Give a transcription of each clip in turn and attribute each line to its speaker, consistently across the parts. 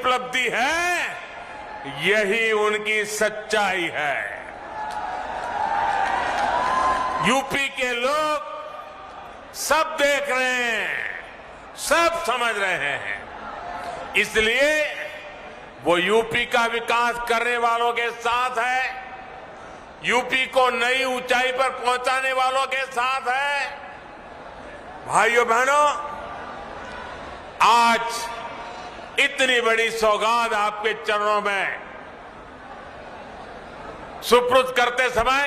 Speaker 1: उपलब्धि है, यही उनकी सच्चाई है। यूपी के लोग सब देख रहे हैं, सब समझ रहे हैं, इसलिए वो यूपी का विकास करने वालों के साथ है, यूपी को नई ऊंचाई पर पहुंचाने वालों के साथ है। भाइयों बहनों, आज इतनी बड़ी सौगात आपके चरणों में सुपुर्द करते समय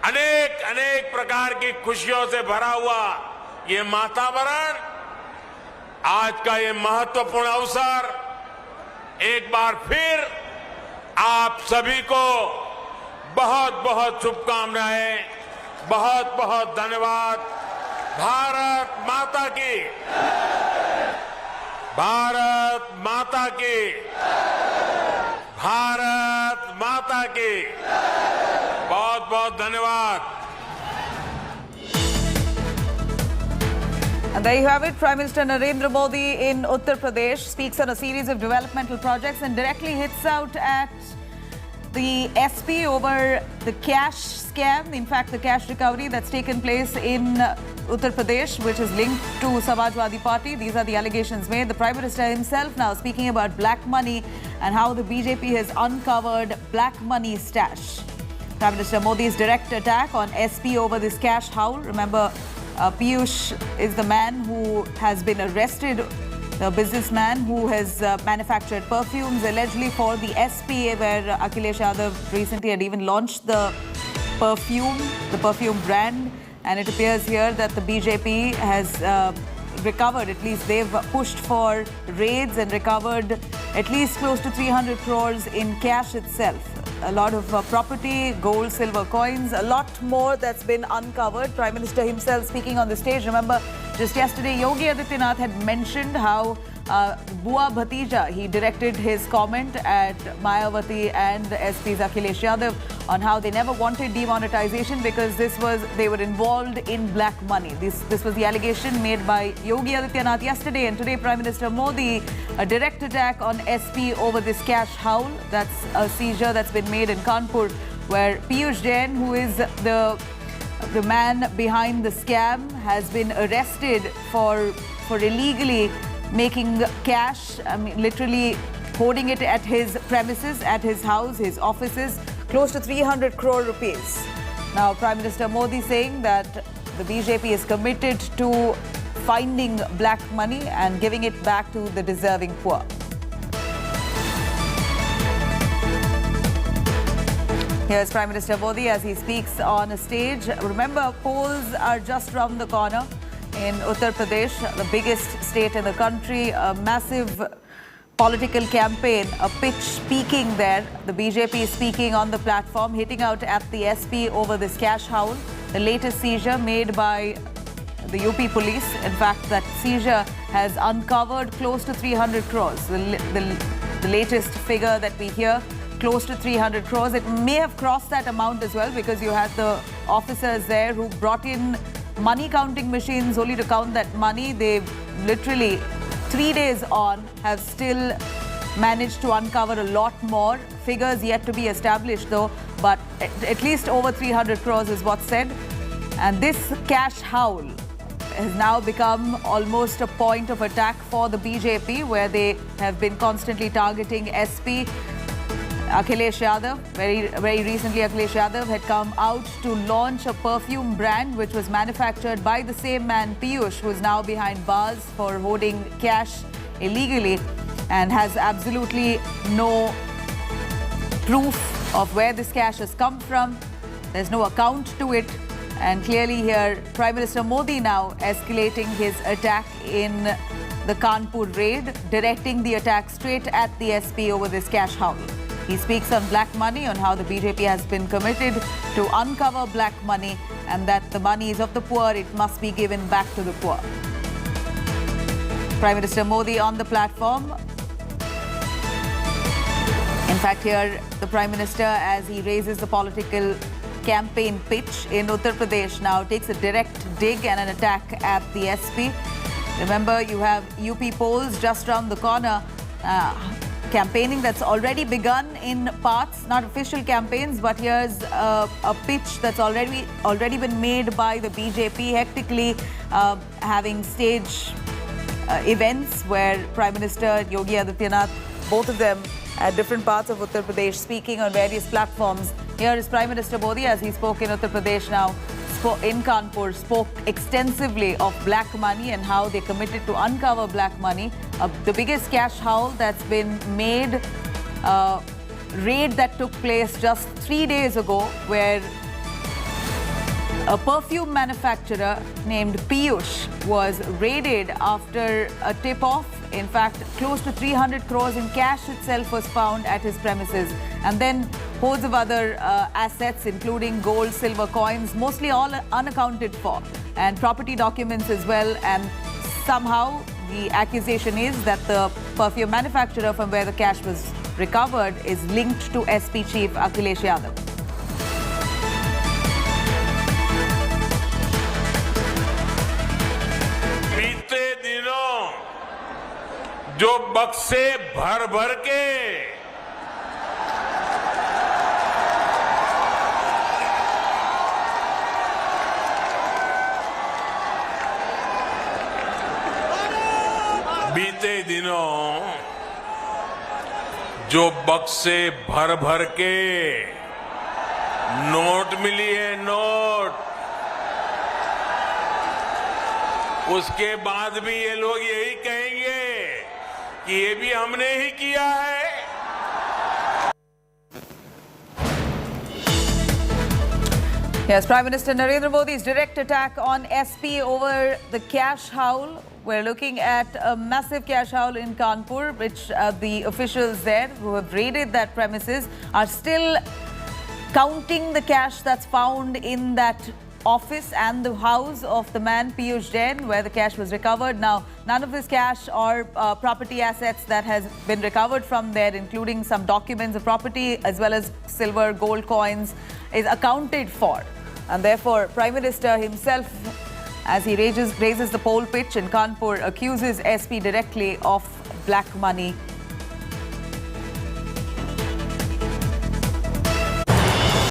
Speaker 1: अनेक अनेक प्रकार की खुशियों से भरा हुआ ये वातावरण, आज का ये महत्वपूर्ण अवसर एक बार फिर आप सभी को बहुत बहुत शुभकामनाएं, बहुत बहुत धन्यवाद। भारत माता की, भारत माता की, भारत माता की, बहुत बहुत धन्यवाद।
Speaker 2: And there you have it. Prime Minister Narendra Modi in Uttar Pradesh speaks on a series of developmental projects and directly hits out at the SP over the cash scam. In fact, the cash recovery that's taken place in Uttar Pradesh, which is linked to Samajwadi Party. These are the allegations made. The Prime Minister himself now speaking about black money and how the BJP has uncovered black money stash. Prime Minister Modi's direct attack on SP over this cash howl. Remember, Piyush is the man who has been arrested, the businessman who has manufactured perfumes allegedly for the SP, where Akhilesh Yadav recently had even launched the perfume brand. And it appears here that the BJP has recovered, at least they've pushed for raids and recovered at least close to 300 crores in cash itself. A lot of property, gold, silver coins, a lot more that's been uncovered. Prime Minister himself speaking on the stage. Remember, just yesterday, Yogi Adityanath had mentioned how Bua Bhatija, he directed his comment at Mayawati and the SP's Akhilesh Yadav on how they never wanted demonetization because they were involved in black money. This was the allegation made by Yogi Adityanath yesterday, and today Prime Minister Modi, a direct attack on SP over this cash howl. That's a seizure that's been made in Kanpur, where Piyush Jain, who is the man behind the scam, has been arrested for illegally making cash, I mean, literally hoarding it at his premises, at his house, his offices, close to 300 crore rupees. Now, Prime Minister Modi saying that the BJP is committed to finding black money and giving it back to the deserving poor. Here's Prime Minister Modi as he speaks on a stage. Remember, polls are just round the corner in Uttar Pradesh, the biggest state in the country. A massive political campaign, a pitch peaking there. The BJP is speaking on the platform, hitting out at the SP over this cash howl. The latest seizure made by the UP police. In fact, that seizure has uncovered close to 300 crores. The latest figure that we hear, close to 300 crores. It may have crossed that amount as well because you had the officers there who brought in money counting machines only to count that money. They literally 3 days on have still managed to uncover a lot more. Figures yet to be established though, but at least over 300 crores is what's said. And this cash howl has now become almost a point of attack for the BJP, where they have been constantly targeting SP. Akhilesh Yadav, very recently Akhilesh Yadav had come out to launch a perfume brand which was manufactured by the same man Piyush, who is now behind bars for hoarding cash illegally and has absolutely no proof of where this cash has come from. There's no account to it. And clearly here, Prime Minister Modi now escalating his attack in the Kanpur raid, directing the attack straight at the SP over this cash howl. He speaks on black money, on how the BJP has been committed to uncover black money and that the money is of the poor, it must be given back to the poor. Prime Minister Modi on the platform. In fact, here the Prime Minister, as he raises the political campaign pitch in Uttar Pradesh, now takes a direct dig and an attack at the SP. Remember, you have UP polls just round the corner. campaigning that's already begun in parts, not official campaigns, but here's a pitch that's already been made by the BJP, hectically having stage events where Prime Minister Yogi Adityanath, both of them at different parts of Uttar Pradesh, speaking on various platforms. Here is Prime Minister Modi as he spoke in Uttar Pradesh now. In Kanpur, spoke extensively of black money and how they committed to uncover black money. The biggest cash haul that's been made, raid that took place just 3 days ago, where a perfume manufacturer named Piyush was raided after a tip-off. In fact, close to 300 crores in cash itself was found at his premises. And then hordes of other assets, including gold, silver coins, mostly all unaccounted for, and property documents as well. And somehow the accusation is that the perfume manufacturer from where the cash was recovered is linked to SP Chief Akhilesh Yadav.
Speaker 1: बीते दिनों जो बक्से भर भर के भर भर के नोट मिली है, नोट, उसके बाद भी ये लोग यही कहेंगे कि ये भी हमने ही किया है।
Speaker 2: Yes, Prime Minister Narendra Modi's direct attack on SP over the cash haul. We're looking at a massive cash haul in Kanpur, which the officials there who have raided that premises are still counting the cash that's found in that office and the house of the man Piyush Jain, where the cash was recovered. Now, none of this cash or property assets that has been recovered from there, including some documents of property as well as silver, gold coins, is accounted for. And therefore, Prime Minister himself, as he raises the poll pitch in Kanpur, accuses SP directly of black money